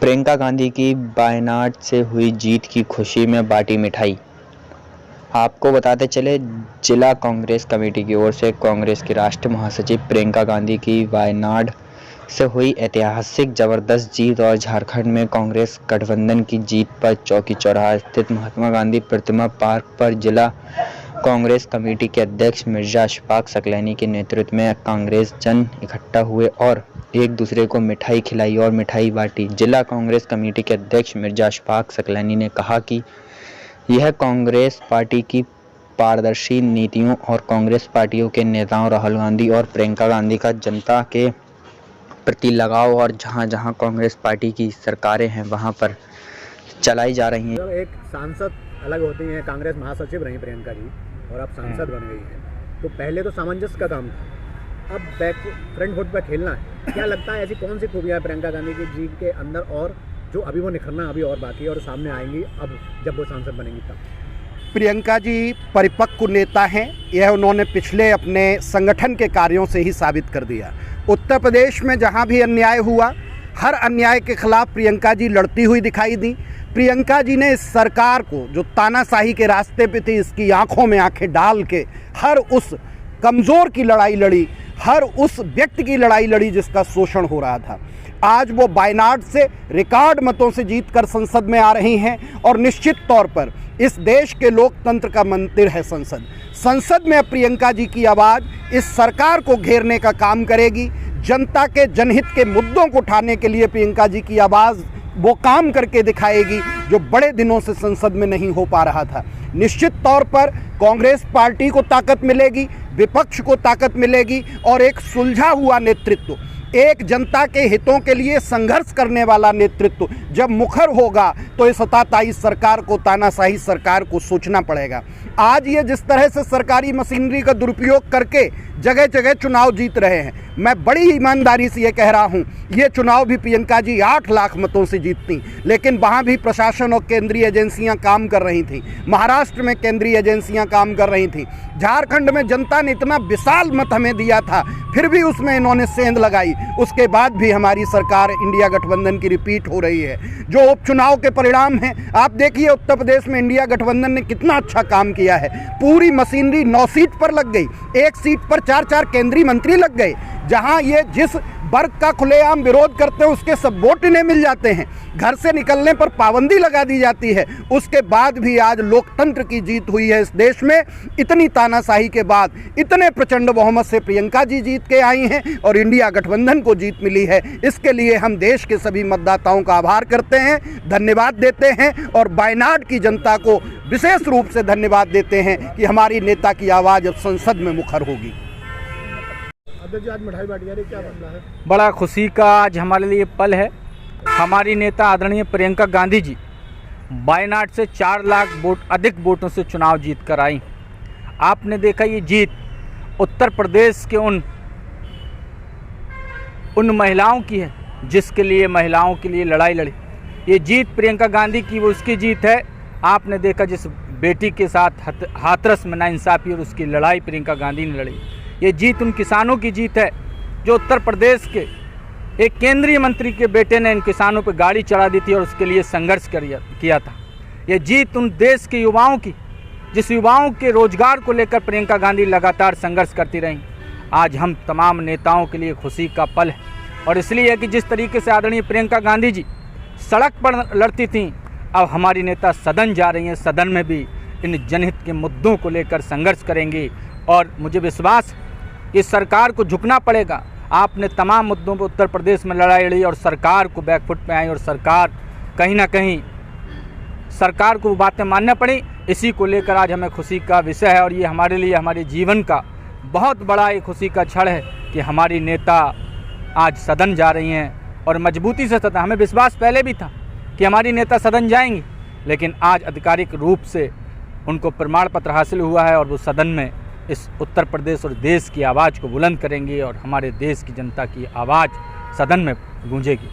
प्रियंका गांधी की वायनाड से हुई जीत की खुशी में बांटी मिठाई। आपको बताते चले, जिला कांग्रेस कमेटी की ओर से कांग्रेस की राष्ट्रीय महासचिव प्रियंका गांधी की वायनाड से हुई ऐतिहासिक जबरदस्त जीत और झारखंड में कांग्रेस गठबंधन की जीत पर चौकी चौराहा स्थित महात्मा गांधी प्रतिमा पार्क पर जिला कांग्रेस कमेटी के अध्यक्ष मिर्जा अशफाक सकलैनी के नेतृत्व में कांग्रेस जन इकट्ठा हुए और एक दूसरे को मिठाई खिलाई और मिठाई बांटी। जिला कांग्रेस कमेटी के अध्यक्ष मिर्जा अशफाक सकलैनी ने कहा कि यह कांग्रेस पार्टी की पारदर्शी नीतियों और कांग्रेस पार्टियों के नेताओं राहुल गांधी और प्रियंका गांधी का जनता के प्रति लगाव और जहां जहां कांग्रेस पार्टी की सरकारें हैं वहां पर चलाई जा रही हैं। जब एक सांसद अलग होती हैं, कांग्रेस महासचिव रही प्रियंका जी और अब सांसद बन गई हैं, तो पहले तो सामंजस्य का काम था, अब बैक फ्रंट फुट पर खेलना है। क्या लगता है ऐसी कौन सी खूबियाँ प्रियंका गांधी की जी के अंदर और जो अभी वो निखरना अभी और बाकी है और सामने आएंगी अब जब वो सांसद बनेंगी तब? प्रियंका जी परिपक्व नेता हैं, यह उन्होंने पिछले अपने संगठन के कार्यों से ही साबित कर दिया। उत्तर प्रदेश में जहां भी अन्याय हुआ, हर अन्याय के खिलाफ प्रियंका जी लड़ती हुई दिखाई दी। प्रियंका जी ने इस सरकार को जो तानाशाही के रास्ते पे थी, इसकी आंखों में आंखें डाल के हर उस कमज़ोर की लड़ाई लड़ी, हर उस व्यक्ति की लड़ाई लड़ी जिसका शोषण हो रहा था। आज वो वायनाड से रिकॉर्ड मतों से जीतकर संसद में आ रही हैं और निश्चित तौर पर इस देश के लोकतंत्र का मंदिर है संसद। संसद में प्रियंका जी की आवाज़ इस सरकार को घेरने का काम करेगी। जनता के जनहित के मुद्दों को उठाने के लिए प्रियंका जी की आवाज़ वो काम करके दिखाएगी जो बड़े दिनों से संसद में नहीं हो पा रहा था। निश्चित तौर पर कांग्रेस पार्टी को ताकत मिलेगी, विपक्ष को ताकत मिलेगी और एक सुलझा हुआ नेतृत्व, एक जनता के हितों के लिए संघर्ष करने वाला नेतृत्व जब मुखर होगा तो इस सत्ताधारी सरकार को, तानाशाही सरकार को सोचना पड़ेगा। आज ये जिस तरह से सरकारी मशीनरी का दुरुपयोग करके जगह जगह चुनाव जीत रहे हैं, मैं बड़ी ईमानदारी से ये कह रहा हूँ, ये चुनाव भी प्रियंका जी 8 लाख मतों से जीतती, लेकिन वहाँ भी प्रशासन और केंद्रीय एजेंसियाँ काम कर रही थी। महाराष्ट्र में केंद्रीय एजेंसियाँ काम कर रही थी। झारखंड में जनता ने इतना विशाल मत हमें दिया था, फिर भी उसमें इन्होंने सेंध लगाई। उसके बाद भी हमारी सरकार इंडिया गठबंधन की रिपीट हो रही है। जो उपचुनाव के परिणाम हैं, आप देखिए उत्तर प्रदेश में इंडिया गठबंधन ने कितना अच्छा काम किया है। पूरी मशीनरी 9 सीट पर लग गई, 1 सीट पर 4-4 केंद्रीय मंत्री लग गए। जहां ये जिस वर्ग का खुलेआम विरोध करते हैं उसके सब वोट इन्हें मिल जाते हैं। घर से निकलने पर पाबंदी लगा दी जाती है, उसके बाद भी आज लोकतंत्र की जीत हुई है इस देश में। इतनी तानाशाही के बाद इतने प्रचंड बहुमत से प्रियंका जी जीत के आई हैं और इंडिया गठबंधन को जीत मिली है। इसके लिए हम देश के सभी मतदाताओं का आभार करते हैं, धन्यवाद देते हैं और वायनाड की जनता को विशेष रूप से धन्यवाद देते हैं कि हमारी नेता की आवाज़ अब संसद में मुखर होगी। आज मिठाई बांटी जा रही, क्या मामला है? बड़ा खुशी का आज हमारे लिए पल है। हमारी नेता आदरणीय प्रियंका गांधी जी वायनाड से 4 लाख अधिक वोटों से चुनाव जीत कर आई। आपने देखा ये जीत उत्तर प्रदेश के उन महिलाओं की है जिसके लिए महिलाओं के लिए लड़ाई लड़ी। ये जीत प्रियंका गांधी की वो उसकी जीत है। आपने देखा जिस बेटी के साथ हाथरस में नाइंसाफ़ी और उसकी लड़ाई प्रियंका गांधी ने लड़ी। ये जीत उन किसानों की जीत है जो उत्तर प्रदेश के एक केंद्रीय मंत्री के बेटे ने इन किसानों पर गाड़ी चढ़ा दी थी और उसके लिए संघर्ष किया था। ये जीत उन देश के युवाओं की, जिस युवाओं के रोजगार को लेकर प्रियंका गांधी लगातार संघर्ष करती रहीं। आज हम तमाम नेताओं के लिए खुशी का पल है और इसलिए कि जिस तरीके से आदरणीय प्रियंका गांधी जी सड़क पर लड़ती थीं, अब हमारी नेता सदन जा रही हैं। सदन में भी इन जनहित के मुद्दों को लेकर संघर्ष करेंगी और मुझे विश्वास है इस सरकार को झुकना पड़ेगा। आपने तमाम मुद्दों पर उत्तर प्रदेश में लड़ाई लड़ी और सरकार को बैकफुट पे आई और सरकार कहीं ना कहीं सरकार को बातें मानना पड़ी। इसी को लेकर आज हमें खुशी का विषय है और ये हमारे लिए हमारे जीवन का बहुत बड़ा एक खुशी का क्षण है कि हमारी नेता आज सदन जा रही हैं और मजबूती से सदन। हमें विश्वास पहले भी था कि हमारी नेता सदन जाएंगी, लेकिन आज आधिकारिक रूप से उनको प्रमाण पत्र हासिल हुआ है और वो सदन में इस उत्तर प्रदेश और देश की आवाज़ को बुलंद करेंगे और हमारे देश की जनता की आवाज़ सदन में गूंजेगी।